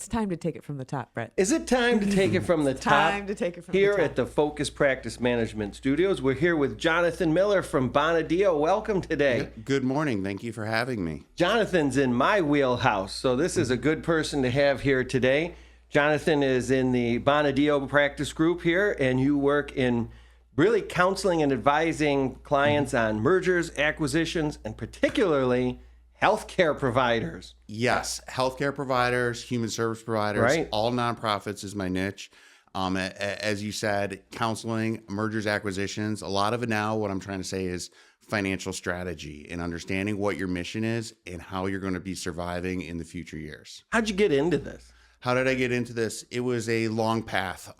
It's time to take it from the top, Brett. Is it time to take it from the top? Time to take it from here the top. at the Focus Practice Management Studios. We're here with Jonathan Miller from Bonadio. Welcome today. Good morning. Thank you for having me. Jonathan's in my wheelhouse, so this is a good person to have here today. Jonathan is in the Bonadio practice group here, and you work in really counseling and advising clients on mergers, acquisitions, and particularly healthcare providers. Yes, healthcare providers, human service providers, Right. all nonprofits is my niche. As you said, counseling, mergers, acquisitions. A lot of it now, what I'm trying to say is financial strategy and understanding what your mission is and how you're going to be surviving in the future years. How'd you get into this? How did I get into this? It was a long path.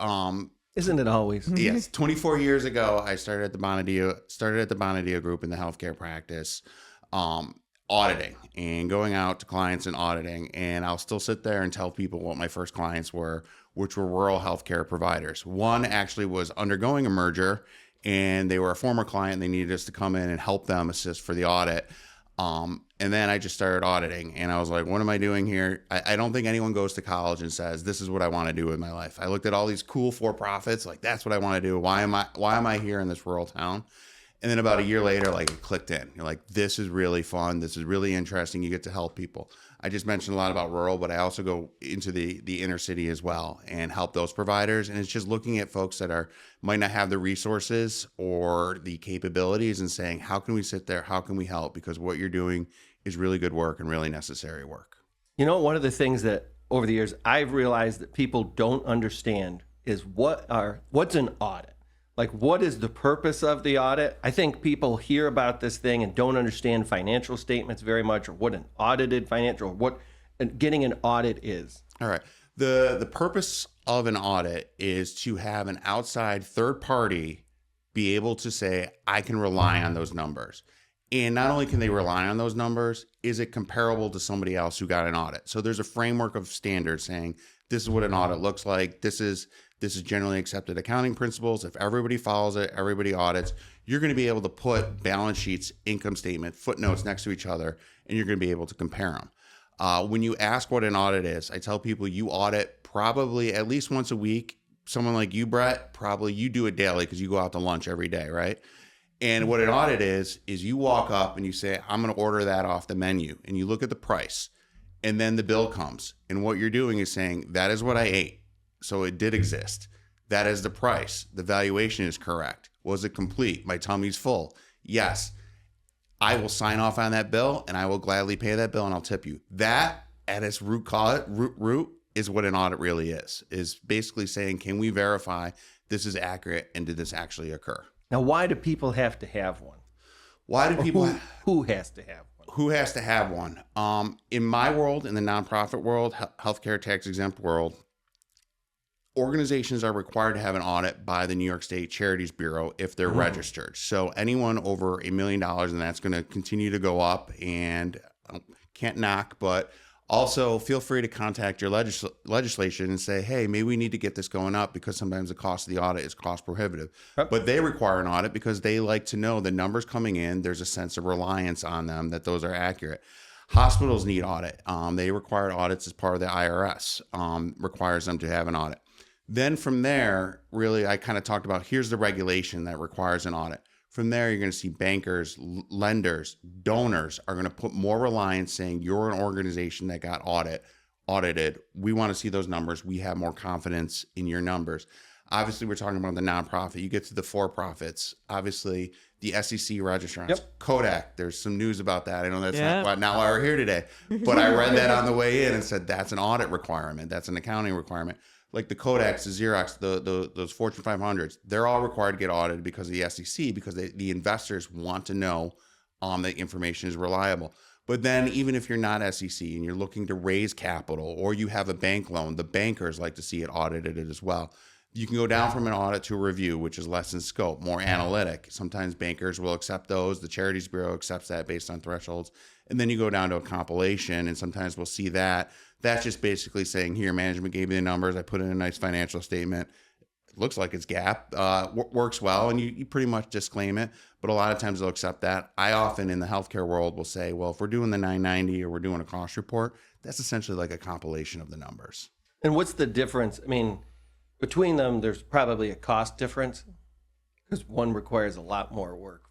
Isn't it always? Yes, 24 years ago, I started at the Bonadio Group in the healthcare practice. Auditing and going out to clients and auditing. And I'll still sit there and tell people what my first clients were, which were rural healthcare providers. One actually was undergoing a merger and they were a former client and they needed us to come in and help them assist for the audit. And then I just started auditing and I was like, what am I doing here? I don't think anyone goes to college and says, this is what I want to do with my life. I looked at all these cool for-profits, like that's what I want to do. Why am I here in this rural town? And then about a year later, like it clicked in. You're like, this is really fun. This is really interesting. You get to help people. I just mentioned a lot about rural, but I also go into the inner city as well and help those providers. And it's just looking at folks that might not have the resources or the capabilities and saying, how can we sit there? How can we help? Because what you're doing is really good work and really necessary work. You know, one of the things that over the years I've realized that people don't understand is what's an audit? Like, what is the purpose of the audit? I think people hear about this thing and don't understand financial statements very much, or what an audited financial, or what getting an audit is. All right. The purpose of an audit is to have an outside third party be able to say, I can rely on those numbers. And not only can they rely on those numbers, is it comparable to somebody else who got an audit? So there's a framework of standards saying, this is what an audit looks like. This is generally accepted accounting principles. If everybody follows it, everybody audits, you're going to be able to put balance sheets, income statement, footnotes next to each other, and you're going to be able to compare them. When you ask what an audit is, I tell people you audit probably at least once a week. Someone like you, Brett, probably you do it daily because you go out to lunch every day, right? And what an audit is you walk up and you say, I'm going to order that off the menu. And you look at the price and then the bill comes. And what you're doing is saying, that is what I ate. So it did exist. That is the price. The valuation is correct. Was it complete? My tummy's full. Yes. I will sign off on that bill and I will gladly pay that bill and I'll tip you. That at its root is what an audit really is basically saying, can we verify this is accurate and did this actually occur? Now, why do people have to have one? Why do people? Who has to have one? Who has to have one? In my world, in the nonprofit world, healthcare tax exempt world, organizations are required to have an audit by the New York State Charities Bureau if they're registered. So anyone over $1 million, and that's going to continue to go up, and can't knock, but also feel free to contact your legislation and say, hey, maybe we need to get this going up because sometimes the cost of the audit is cost prohibitive. Yep. But they require an audit because they like to know the numbers coming in. There's a sense of reliance on them that those are accurate. Hospitals need audit. They require audits as part of the IRS, requires them to have an audit. Then from there, really, I kind of talked about here's the regulation that requires an audit. From there, you're going to see bankers, lenders, donors are going to put more reliance saying you're an organization that got audited. We want to see those numbers. We have more confidence in your numbers. Obviously, we're talking about the nonprofit. You get to the for-profits. Obviously, the SEC registrants. Yep. Kodak, there's some news about that. I know that's not why we're here today. But I read that on the way in and said that's an audit requirement. That's an accounting requirement. Like the Kodaks, the Xerox, those Fortune 500s, they're all required to get audited because of the SEC, because the investors want to know that information is reliable. But then even if you're not SEC and you're looking to raise capital or you have a bank loan, the bankers like to see it audited as well. You can go down from an audit to a review, which is less in scope, more analytic. Sometimes bankers will accept those. The Charities Bureau accepts that based on thresholds. And then you go down to a compilation, and sometimes we'll see that. That's just basically saying, here, management gave me the numbers. I put in a nice financial statement. looks like it's GAAP, works well, and you pretty much disclaim it. But a lot of times they'll accept that. I often in the healthcare world will say, well, if we're doing the 990 or we're doing a cost report, that's essentially like a compilation of the numbers. And what's the difference? I mean, between them, there's probably a cost difference because one requires a lot more work.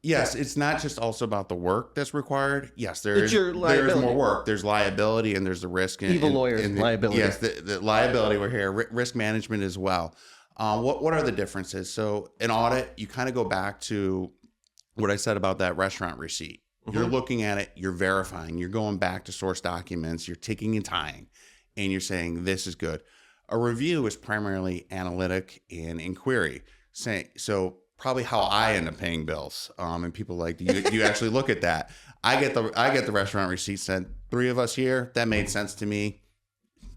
Yes, it's not just also about the work that's required. Yes, there's more work. There's liability and there's the risk. Evil lawyers, liability. Yes, the liability we're here, risk management as well. What are the differences? So an audit, you kind of go back to what I said about that restaurant receipt. You're looking at it, you're verifying, you're going back to source documents, you're ticking and tying, and you're saying this is good. A review is primarily analytic and inquiry. So probably how I end up paying bills. And people like, do you actually look at that? I get the restaurant receipt sent. 3 of us here. That made sense to me.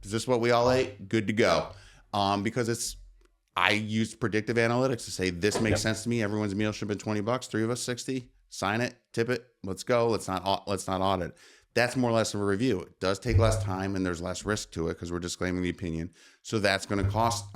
Is this what we all ate? Good to go. Because I use predictive analytics to say this makes sense to me. Everyone's meal should have been $20. 3 of us 60. Sign it, tip it. Let's go. Let's not audit. That's more or less of a review. It does take less time and there's less risk to it because we're disclaiming the opinion. So that's going to cost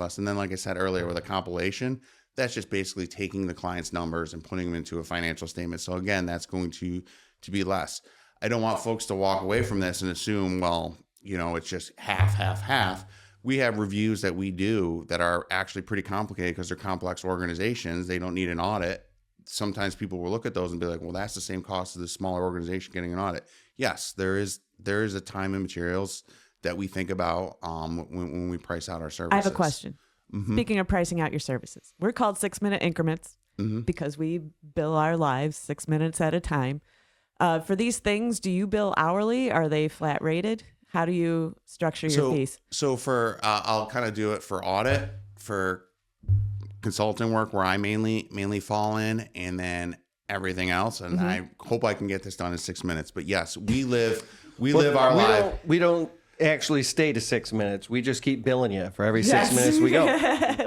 less. And then, like I said earlier, with a compilation, that's just basically taking the client's numbers and putting them into a financial statement. So again, that's going to be less. I don't want folks to walk away from this and assume, well, it's just half. We have reviews that we do that are actually pretty complicated because they're complex organizations. They don't need an audit. Sometimes people will look at those and be like, well, that's the same cost as the smaller organization getting an audit. Yes, there is a time and materials that we think about when we price out our services. I have a question. Speaking of pricing out your services, we're called 6-minute increments because we bill our lives 6 minutes at a time. For these things, do you bill hourly? Are they flat rated? How do you structure your fees? So for I'll kind of do it for audit, for consulting work where I mainly fall in, and then everything else. And I hope I can get this done in 6 minutes. But yes, we live our life. We don't actually stay to 6 minutes. We just keep billing you for every 6 minutes we go.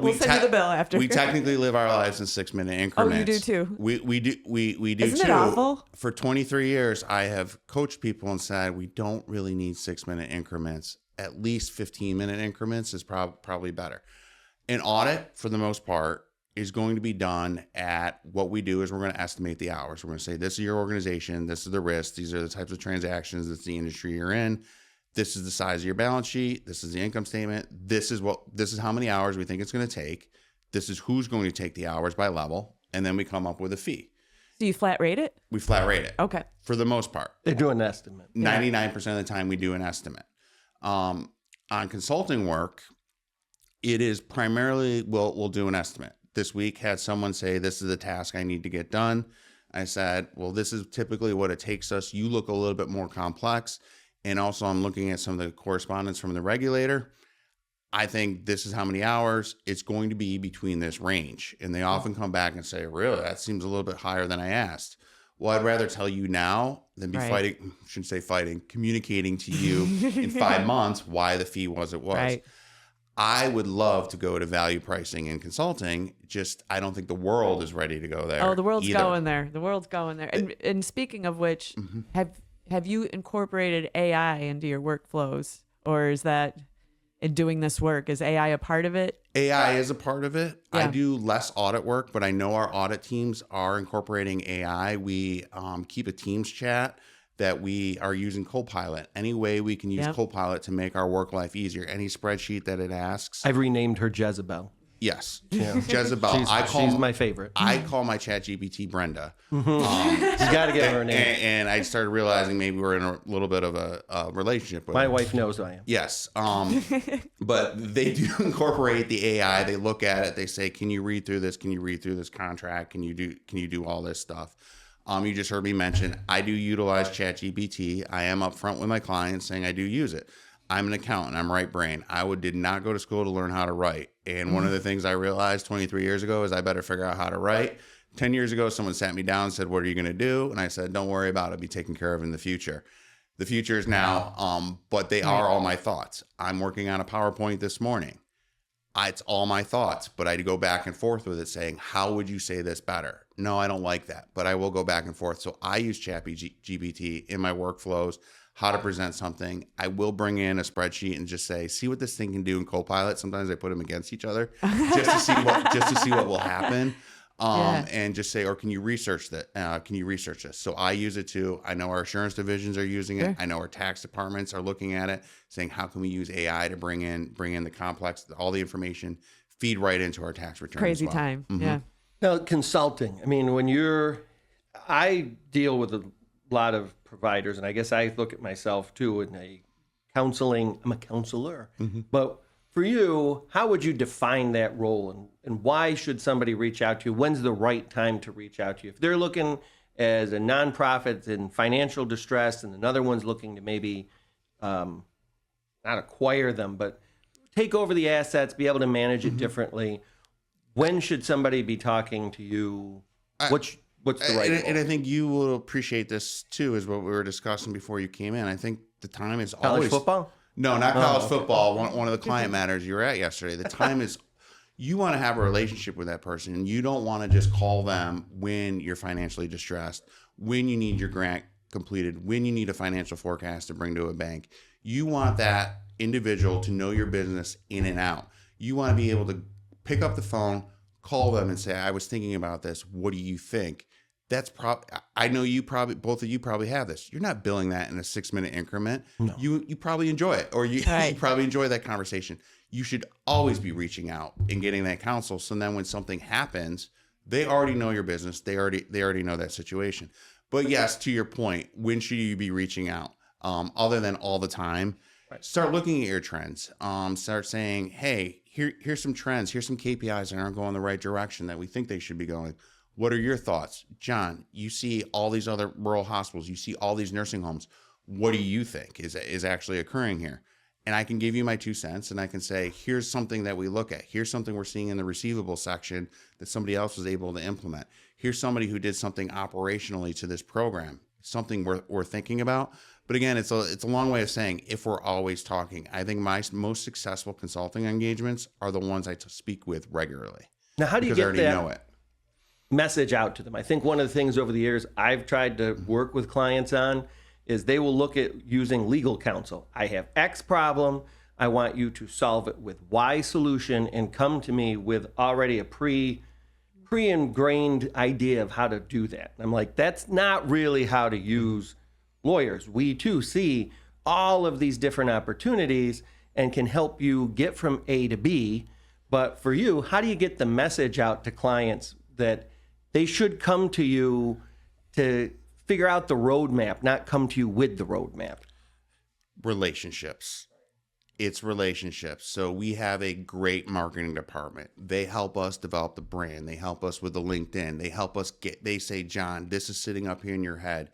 We'll send you the bill after. We technically live our lives in 6 minute increments. Oh, you do too? We do Isn't too. it awful? For 23 years, I have coached people and said, we don't really need 6 minute increments. At least 15-minute increments is probably better. An audit, for the most part, is going to be done at what we do is we're going to estimate the hours. We're going to say, this is your organization. This is the risk. These are the types of transactions. This is the industry you're in. This is the size of your balance sheet. This is the income statement. This is how many hours we think it's going to take. This is who's going to take the hours by level. And then we come up with a fee. Do you flat rate it? We flat rate it. Okay. For the most part. They do an estimate. 99% of the time we do an estimate. On consulting work, it is primarily, we'll do an estimate. This week had someone say, this is the task I need to get done. I said, well, this is typically what it takes us. You look a little bit more complex. And also I'm looking at some of the correspondence from the regulator. I think this is how many hours it's going to be between this range. And they often come back and say, really, that seems a little bit higher than I asked. Well, I'd rather tell you now than be communicating to you in 5 months why the fee was it was. Right. I would love to go to value pricing and consulting. Just, I don't think the world is ready to go there. Oh, the world's either. going there. The world's going there. And speaking of which, have you incorporated AI into your workflows, or is that in doing this work, is AI a part of it? AI is a part of it. Yeah. I do less audit work, but I know our audit teams are incorporating AI. We keep a Teams chat that we are using Copilot. Any way we can use Copilot to make our work life easier. Any spreadsheet that it asks. I've renamed her Jezebel. Yes. Yeah. Jezebel. She's my favorite. I call my ChatGPT Brenda. She's got to give her a name. And I started realizing maybe we're in a little bit of a relationship with My her. wife knows I am. Yes. But they do incorporate the AI. They look at it. They say, can you read through this? Can you read through this contract? Can you do all this stuff? You just heard me mention, I do utilize ChatGPT. I am upfront with my clients saying I do use it. I'm an accountant. I'm right brain. Did not go to school to learn how to write. And one of the things I realized 23 years ago is I better figure out how to write. 10 years ago, someone sat me down and said, what are you going to do? And I said, don't worry about it. It'll be taken care of in the future. The future is now, but they are all my thoughts. I'm working on a PowerPoint this morning. It's all my thoughts, but I go back and forth with it saying, how would you say this better? No, I don't like that, but I will go back and forth. So I use ChatGPT in my workflows, how to present something. I will bring in a spreadsheet and just say, see what this thing can do in Copilot. Sometimes I put them against each other just to see what will happen. And just say, or can you research that? Can you research this? So I use it too. I know our insurance divisions are using it. I know our tax departments are looking at it, saying, how can we use AI to bring in the complex, all the information, feed right into our tax return. Crazy as well. time. Mm-hmm. Yeah. Now, consulting. I mean, I deal with a lot of providers, and I guess I look at myself too in I'm a counselor. Mm-hmm. But for you, how would you define that role, and why should somebody reach out to you? When's the right time to reach out to you? If they're looking as a nonprofit in financial distress, and another one's looking to maybe not acquire them, but take over the assets, be able to manage it differently, when should somebody be talking to you? What's the right role? And I think you will appreciate this too, is what we were discussing before you came in. I think the time is College always football? No, not college football. One of the client matters you were at yesterday. The time is, you want to have a relationship with that person, and you don't want to just call them when you're financially distressed, when you need your grant completed, when you need a financial forecast to bring to a bank. You want that individual to know your business in and out. You want to be able to pick up the phone, call them and say, I was thinking about this. What do you think? That's I know both of you probably have this. You're not billing that in a 6-minute increment. No. You probably enjoy it, or you probably enjoy that conversation. You should always be reaching out and getting that counsel. So then when something happens, they already know your business. They already know that situation. But yes, to your point, when should you be reaching out? Other than all the time, start looking at your trends. Start saying, hey, here's some trends. Here's some KPIs that aren't going the right direction that we think they should be going. What are your thoughts? John, you see all these other rural hospitals. You see all these nursing homes. What do you think is actually occurring here? And I can give you my 2 cents, and I can say, here's something that we look at. Here's something we're seeing in the receivable section that somebody else was able to implement. Here's somebody who did something operationally to this program, something we're thinking about. But again, it's a long way of saying, if we're always talking. I think my most successful consulting engagements are the ones I speak with regularly. Now, how do you get that? I already know it. Message out to them? I think one of the things over the years I've tried to work with clients on is they will look at using legal counsel. I have X problem. I want you to solve it with Y solution, and come to me with already a pre-ingrained idea of how to do that. And I'm like, that's not really how to use lawyers. We too see all of these different opportunities and can help you get from A to B. But for you, how do you get the message out to clients that they should come to you to figure out the roadmap, not come to you with the roadmap? Relationships. It's relationships. So we have a great marketing department. They help us develop the brand. They help us with the LinkedIn. They help us they say, John, this is sitting up here in your head.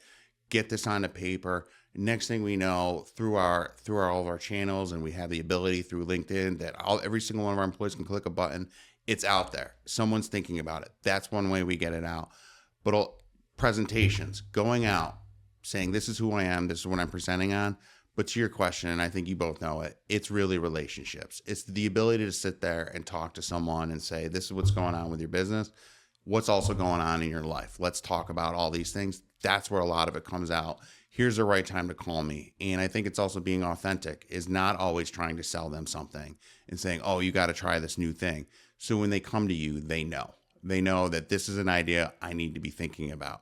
Get this on the paper. Next thing we know, through all of our channels, and we have the ability through LinkedIn that every single one of our employees can click a button. It's out there. Someone's thinking about it. That's one way we get it out. But presentations, going out, saying this is who I am, this is what I'm presenting on. But to your question, and I think you both know it, it's really relationships. It's the ability to sit there and talk to someone and say, this is what's going on with your business. What's also going on in your life? Let's talk about all these things. That's where a lot of it comes out. Here's the right time to call me. And I think it's also being authentic, is not always trying to sell them something and saying, oh, you got to try this new thing. So when they come to you, they know that this is an idea I need to be thinking about.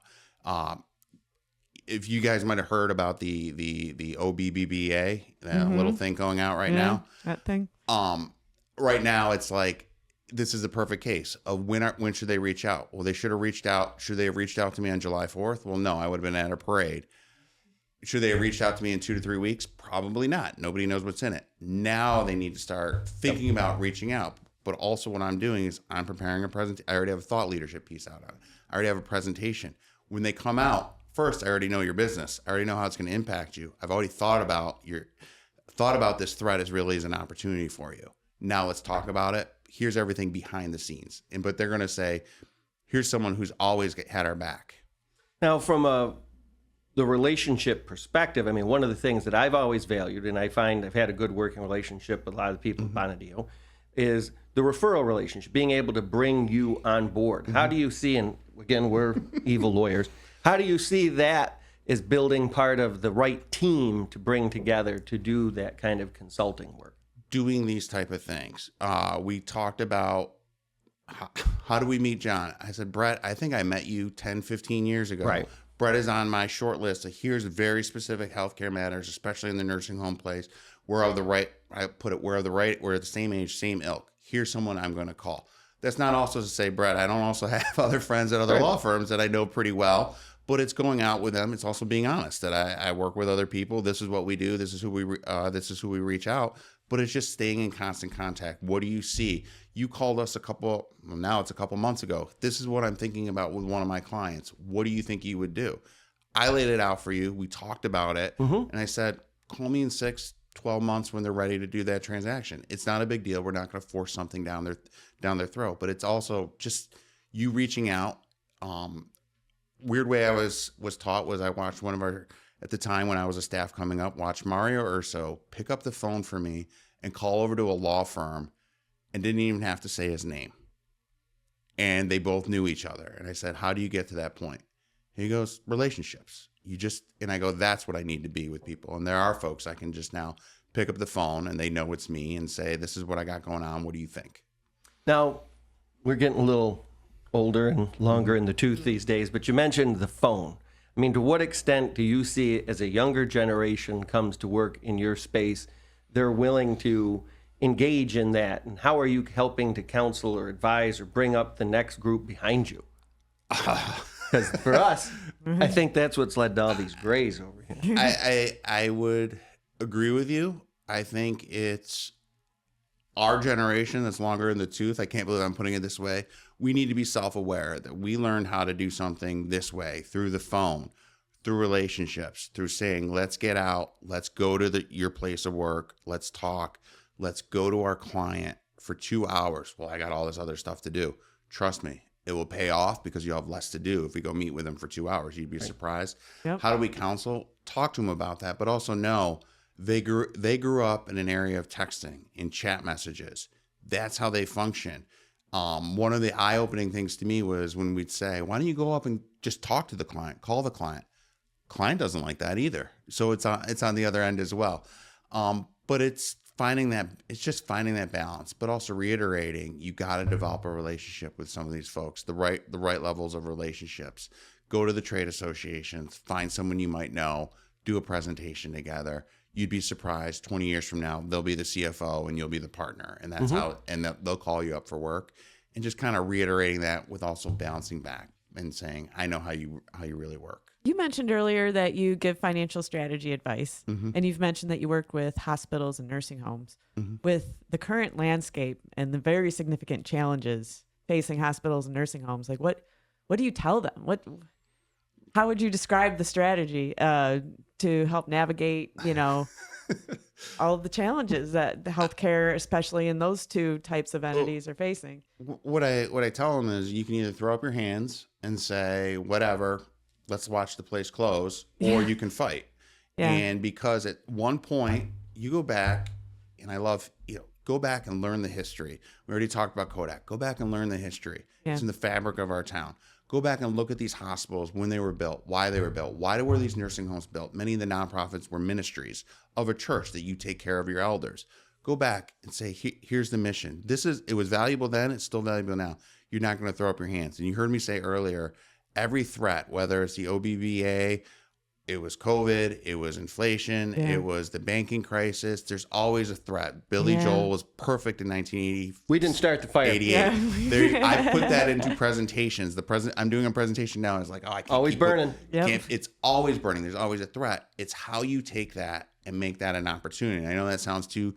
If you guys might have heard about the OBBBA, little thing going out right now. That thing. Right now it's like, this is the perfect case of when should they reach out? Well, they should have reached out. Should they have reached out to me on July 4th? Well, no, I would have been at a parade. Should they have reached out to me in 2 to 3 weeks? Probably not. Nobody knows what's in it. Now they need to start thinking about reaching out. But also what I'm doing is I'm preparing a presentation. I already have a thought leadership piece out on it. I already have a presentation. When they come out, first, I already know your business. I already know how it's going to impact you. I've already thought about this threat as really as an opportunity for you. Now let's talk about it. Here's everything behind the scenes. But they're going to say, here's someone who's always had our back. Now, from the relationship perspective, I mean, one of the things that I've always valued, and I find I've had a good working relationship with a lot of the people at Bonadio, is the referral relationship, being able to bring you on board. How do you see, and again, we're evil lawyers, how do you see that as building part of the right team to bring together to do that kind of consulting work? Doing these type of things. We talked about how do we meet John? I said, Brett, I think I met you 10, 15 years ago. Right. Brett is on my short list of here's very specific healthcare matters, especially in the nursing home place. We're of the right, I put it, we're of the right, we're the same age, same ilk. Here's someone I'm going to call. That's not also to say, Brett, I don't also have other friends at other law firms that I know pretty well, but it's going out with them. It's also being honest that I work with other people. This is what we do. This is who we reach out. But it's just staying in constant contact. What do you see? You called us now it's a couple months ago. This is what I'm thinking about with one of my clients. What do you think you would do? I laid it out for you. We talked about it. And I said, call me in 6, 12 months when they're ready to do that transaction. It's not a big deal. We're not going to force something down their throat. But it's also just you reaching out. Weird way I was taught was I watched one of our, at the time when I was a staff coming up, watched Mario Urso pick up the phone for me and call over to a law firm and didn't even have to say his name. And they both knew each other. And I said, how do you get to that point? And he goes, relationships. And I go, that's what I need to be with people. And there are folks I can just now pick up the phone and they know it's me and say, this is what I got going on. What do you think? Now, we're getting a little older and longer in the tooth these days, but you mentioned the phone. I mean, to what extent do you see as a younger generation comes to work in your space, they're willing to engage in that? And how are you helping to counsel or advise or bring up the next group behind you? Because for us, I think that's what's led to all these grays over here. I would agree with you. I think it's our generation that's longer in the tooth. I can't believe I'm putting it this way. We need to be self-aware that we learned how to do something this way, through the phone, through relationships, through saying, let's get out, let's go to your place of work, let's talk, let's go to our client for 2 hours. Well, I got all this other stuff to do. Trust me, it will pay off because you have less to do if we go meet with them for 2 hours. You'd be surprised. Yep. How do we counsel? Talk to them about that, but also know they grew up in an area of texting, in chat messages. That's how they function. One of the eye-opening things to me was when we'd say, why don't you go up and just talk to the client, call the client. Client doesn't like that either. So it's on the other end as well. But it's just finding that balance, but also reiterating, you got to develop a relationship with some of these folks, the right levels of relationships. Go to the trade associations, find someone you might know, do a presentation together. You'd be surprised 20 years from now, they'll be the CFO and you'll be the partner. And that's they'll call you up for work, and just kind of reiterating that with also bouncing back and saying, I know how you really work. You mentioned earlier that you give financial strategy advice, and you've mentioned that you work with hospitals and nursing homes. With the current landscape and the very significant challenges facing hospitals and nursing homes, like what do you tell them? How would you describe the strategy to help navigate, all of the challenges that the healthcare, especially in those two types of entities, are facing? What I tell them is, you can either throw up your hands and say, whatever, let's watch the place close, or you can fight. Yeah. And because at one point you go back, and I love, go back and learn the history. We already talked about Kodak. Go back and learn the history. Yeah. It's in the fabric of our town. Go back and look at these hospitals, when they were built, why they were built, why were these nursing homes built? Many of the nonprofits were ministries of a church that you take care of your elders. Go back and say, here's the mission. It was valuable then, it's still valuable now. You're not going to throw up your hands. And you heard me say earlier, every threat, whether it's the OBBA, it was COVID, it was inflation, it was the banking crisis. There's always a threat. Billy Joel was perfect in 1980. We didn't start the fire. 88. I put that into presentations. I'm doing a presentation now, and it's like, I can't. Always burning. It's always burning. There's always a threat. It's how you take that and make that an opportunity. I know that sounds too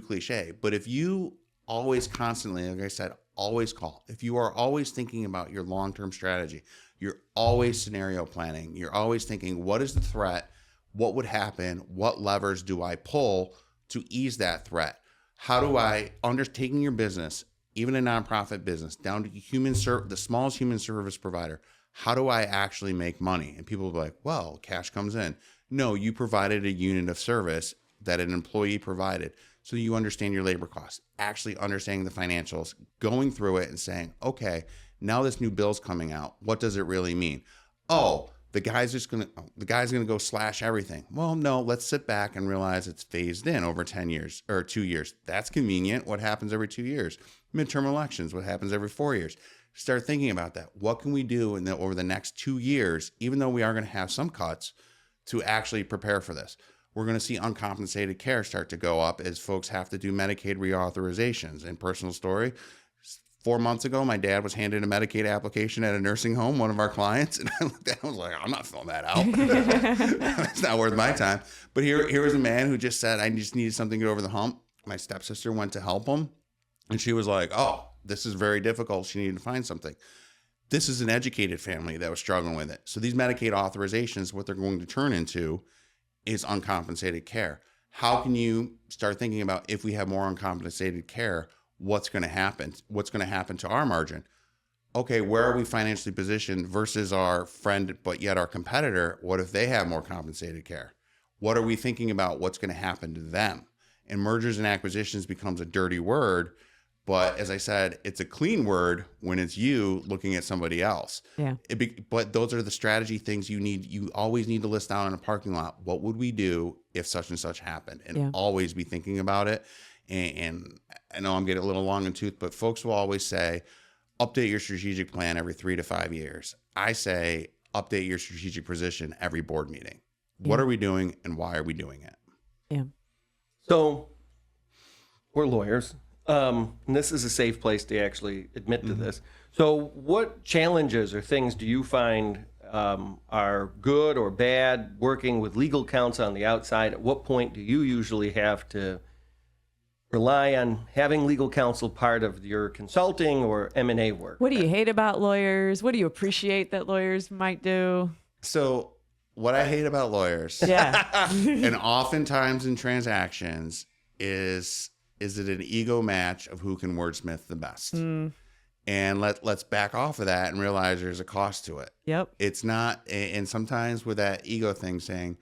cliche, but if you always constantly, like I said, always call. If you are always thinking about your long-term strategy, you're always scenario planning. You're always thinking, what is the threat? What would happen? What levers do I pull to ease that threat? How do I, undertaking your business, even a nonprofit business, down to the smallest human service provider, how do I actually make money? And people will be like, well, cash comes in. No, you provided a unit of service that an employee provided. so you understand your labor costs, actually understanding the financials, going through it and saying, okay, now this new bill's coming out. What does it really mean? Oh, the guy's going to go slash everything. Well, no, let's sit back and realize it's phased in over 10 years or 2 years. That's convenient. What happens every 2 years? Midterm elections, what happens every 4 years? Start thinking about that. What can we do over the next 2 years, even though we are going to have some cuts, to actually prepare for this? We're going to see uncompensated care start to go up as folks have to do Medicaid reauthorizations. And personal story, 4 months ago, my dad was handed a Medicaid application at a nursing home, one of our clients, and I looked at him and was like, I'm not filling that out. It's not worth my time. But here was a man who just said, I just needed something to get over the hump. My stepsister went to help him, and she was like, oh, this is very difficult. She needed to find something. This is an educated family that was struggling with it. So these Medicaid authorizations, what they're going to turn into is uncompensated care. How can you start thinking about, if we have more uncompensated care, what's going to happen? What's going to happen to our margin? Okay, where are we financially positioned versus our friend, but yet our competitor? What if they have more compensated care? What are we thinking about what's going to happen to them? And mergers and acquisitions becomes a dirty word, but as I said, it's a clean word when it's you looking at somebody else. Yeah. But those are the strategy things you need. You always need to list down in a parking lot, what would we do if such and such happened? And always be thinking about it. And I know I'm getting a little long in tooth, but folks will always say, update your strategic plan every 3 to 5 years. I say, update your strategic position every board meeting. What are we doing and why are we doing it? Yeah. So we're lawyers. And this is a safe place to actually admit to this. So what challenges or things do you find are good or bad working with legal counsel on the outside? At what point do you usually have to rely on having legal counsel part of your consulting or M&A work? What do you hate about lawyers? What do you appreciate that lawyers might do? So what I hate about lawyers, Yeah. and oftentimes in transactions, is it an ego match of who can wordsmith the best? And let's back off of that and realize there's a cost to it. Yep. It's not, and sometimes with that ego thing saying,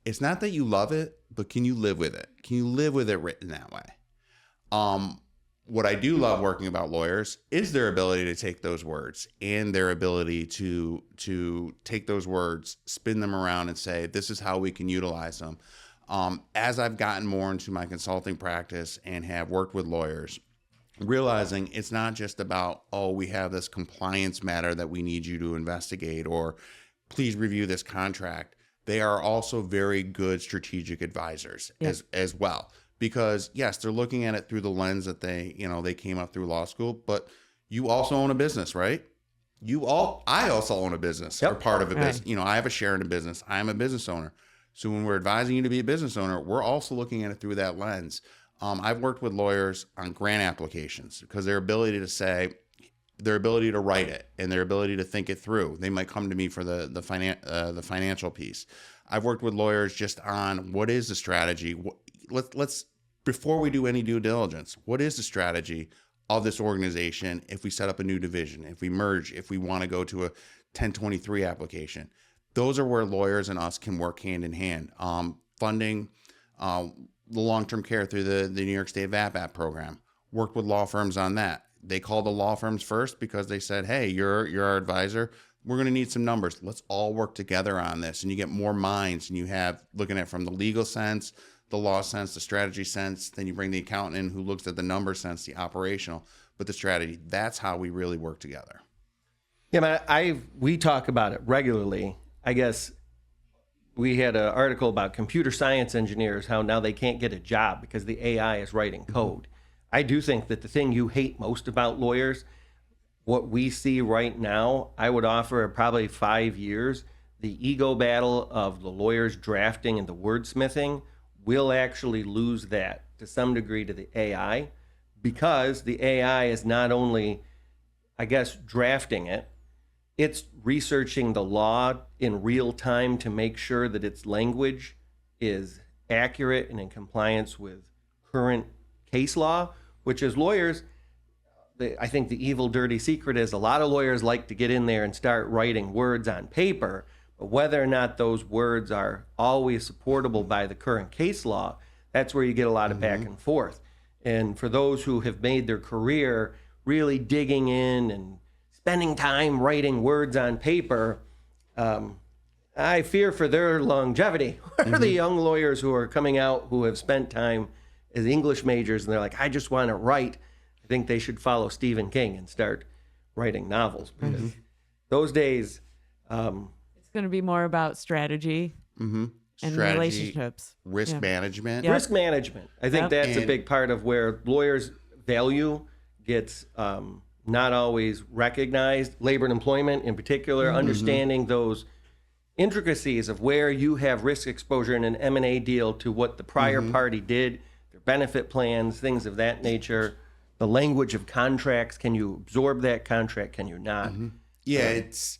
it's not that you love it, but can you live with it? Can you live with it written that way? What I do love working about lawyers is their ability to take those words and their ability to take those words, spin them around and say, this is how we can utilize them. As I've gotten more into my consulting practice and have worked with lawyers, realizing it's not just about, oh, we have this compliance matter that we need you to investigate, or please review this contract. They are also very good strategic advisors as well. Because yes, they're looking at it through the lens that they came up through law school, but you also own a business, right? I also own a business or part of a business. I have a share in a business. I'm a business owner. So when we're advising you to be a business owner, we're also looking at it through that lens. I've worked with lawyers on grant applications because their ability to write it and their ability to think it through. They might come to me for the financial piece. I've worked with lawyers just on what is the strategy. Let's before we do any due diligence, what is the strategy of this organization if we set up a new division, if we merge, if we want to go to a 1023 application? Those are where lawyers and us can work hand in hand. Funding the long-term care through the New York State VAPAP program. Worked with law firms on that. They called the law firms first because they said, hey, you're our advisor. We're going to need some numbers. Let's all work together on this. And you get more minds, and you have looking at it from the legal sense, the law sense, the strategy sense. Then you bring the accountant in who looks at the number sense, the operational, but the strategy. That's how we really work together. Yeah, man, we talk about it regularly. I guess we had an article about computer science engineers, how now they can't get a job because the AI is writing code. I do think that the thing you hate most about lawyers, what we see right now, I would offer probably 5 years, the ego battle of the lawyers drafting and the wordsmithing. We'll actually lose that to some degree to the AI, because the AI is not only, I guess, drafting it, it's researching the law in real time to make sure that its language is accurate and in compliance with current case law, which as lawyers, I think the evil, dirty secret is a lot of lawyers like to get in there and start writing words on paper, but whether or not those words are always supportable by the current case law, That's where you get a lot of back and forth. And for those who have made their career really digging in and spending time writing words on paper, I fear for their longevity. What are the young lawyers who are coming out who have spent time as English majors and they're like, I just want to write? I think they should follow Stephen King and start writing novels, because those days, It's going to be more about strategy and Strategy, relationships. risk management. Yep. risk management. I think that's a big part of where lawyers' value gets not always recognized. Labor and employment in particular, understanding those intricacies of where you have risk exposure in an M&A deal to what the prior party did, their benefit plans, things of that nature, the language of contracts. Can you absorb that contract? Can you not? Yeah, it's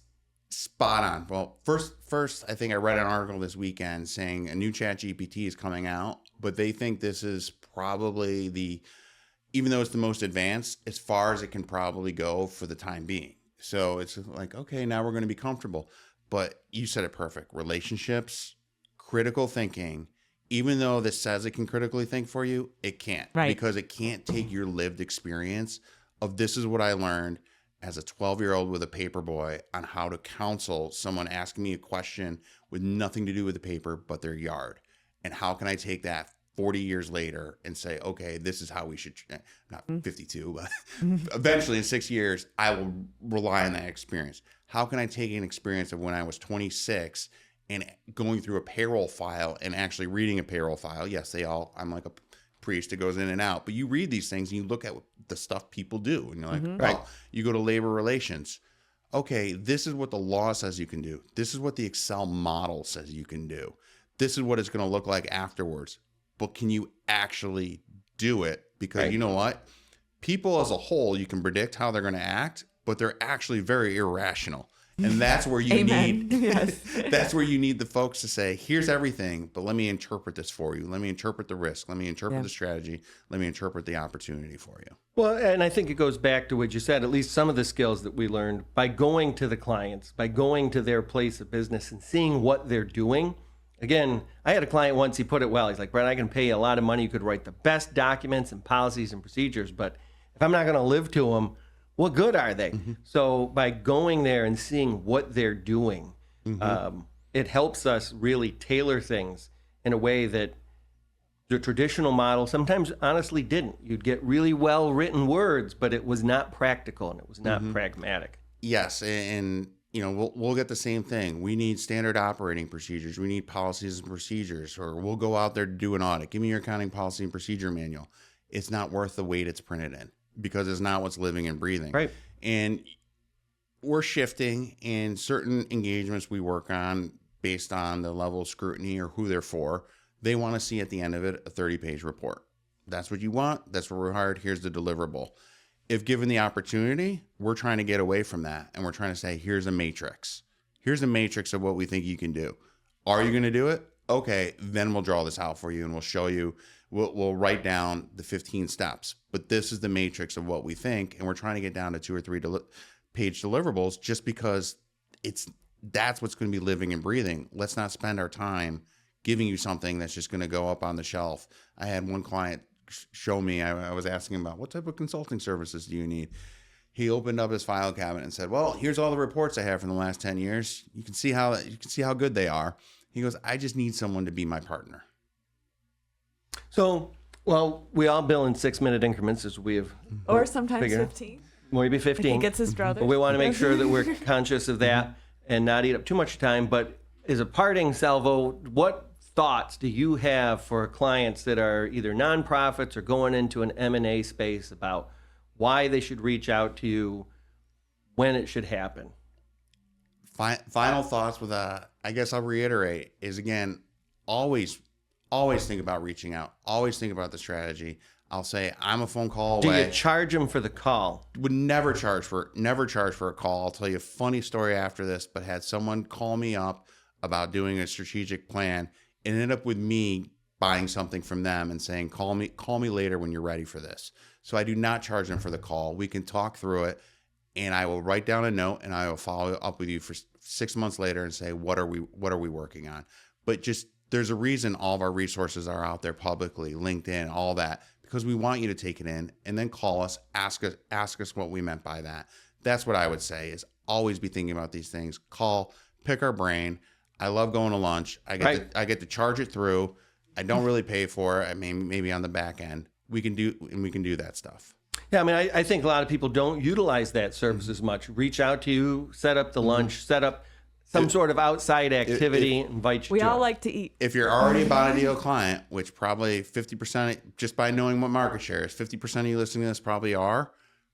spot on. Well, first, I think I read an article this weekend saying a new ChatGPT is coming out, but they think this is probably even though it's the most advanced, as far as it can probably go for the time being. So it's like, okay, now we're going to be comfortable. But you said it perfect. Relationships, critical thinking, even though this says it can critically think for you, it can't. Right. Because it can't take your lived experience of this is what I learned as a 12-year-old with a paper boy on how to counsel someone asking me a question with nothing to do with the paper but their yard. And how can I take that 40 years later and say, okay, this is how we should, not 52, but eventually in 6 years, I will rely on that experience. How can I take an experience of when I was 26 and going through a payroll file and actually reading a payroll file? Yes, I'm like a priest that goes in and out, but you read these things and you look at the stuff people do and you're like, well, you go to labor relations. Okay, this is what the law says you can do. This is what the Excel model says you can do. This is what it's going to look like afterwards. But can you actually do it? Because you know what? People as a whole, you can predict how they're going to act, but they're actually very irrational. And that's where you need that's where you need the folks to say, here's everything, but let me interpret this for you. Let me interpret the risk. Let me interpret the strategy. Let me interpret the opportunity for you. Well, and I think it goes back to what you said, at least some of the skills that we learned by going to the clients, by going to their place of business and seeing what they're doing. Again, I had a client once, he put it well. He's like, Brett, I can pay you a lot of money. You could write the best documents and policies and procedures, but if I'm not going to live to them, what good are they? So by going there and seeing what they're doing, it helps us really tailor things in a way that the traditional model sometimes honestly didn't. You'd get really well written words, but it was not practical and it was not pragmatic. Yes, and you know, we'll get the same thing. We need standard operating procedures. We need policies and procedures, or we'll go out there to do an audit. Give me your accounting policy and procedure manual. It's not worth the weight it's printed in because it's not what's living and breathing. Right. And we're shifting in certain engagements we work on based on the level of scrutiny or who they're for. They want to see at the end of it a 30-page report. That's what you want. That's what we're hired. Here's the deliverable. If given the opportunity, we're trying to get away from that. And we're trying to say, here's a matrix. Here's a matrix of what we think you can do. Are you going to do it? Okay, then we'll draw this out for you and we'll show you. We'll write down the 15 steps. But this is the matrix of what we think. And we're trying to get down to 2 or 3 page deliverables just because that's what's going to be living and breathing. Let's not spend our time giving you something that's just going to go up on the shelf. I had one client show me, I was asking him about what type of consulting services do you need? He opened up his file cabinet and said, well, here's all the reports I have from the last 10 years. You can see how good they are. He goes, I just need someone to be my partner. So, well, we all bill in 6-minute increments as we have. Or sometimes 15. Maybe 15. He gets his druthers. But we want to make sure that we're conscious of that and not eat up too much time. But as a parting salvo, what thoughts do you have for clients that are either nonprofits or going into an M&A space about why they should reach out to you, when it should happen? Final thoughts with I guess I'll reiterate is, again, always think about reaching out. Always think about the strategy. I'll say I'm a phone call away. Do you charge them for the call? Would never charge for a call. I'll tell you a funny story after this, but had someone call me up about doing a strategic plan. It ended up with me buying something from them and saying, call me later when you're ready for this. So I do not charge them for the call. We can talk through it and I will write down a note and I will follow up with you for 6 months later and say, what are we working on? But just There's a reason all of our resources are out there publicly, LinkedIn, all that, because we want you to take it in and then call us, ask us what we meant by that. That's what I would say is always be thinking about these things. Call, pick our brain. I love going to lunch. I get to charge it through. I don't really pay for it. I mean, maybe on the back end. We can do that stuff. Yeah, I mean, I think a lot of people don't utilize that service as much. Reach out to you, set up the lunch, set up some sort of outside activity, invite you We to all it. like to eat. If you're already a Bonadio client, which probably 50%, just by knowing what market share is, 50% of you listening to this probably are,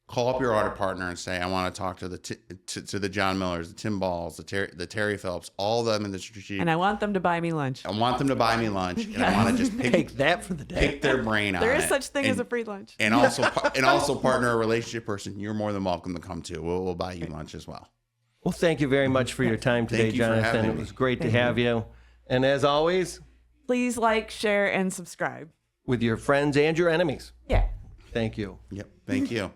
call up your audit partner and say, I want to talk to the John Millers, the Tim Balls, the Terry Phelps, all of them in the strategic. And I want them to buy me lunch. I want them to buy me lunch, and I want to just Take that for the day. pick their brain on it. There is such thing as a free lunch. And also partner a relationship person. You're more than welcome to come too. We'll buy you lunch as well. Well, thank you very much for your time today, Thank you for Jonathan. having It me. was great to have you. And as always, Please like, share, and subscribe. with your friends and your enemies. Yeah. Thank you. Yep. Thank you.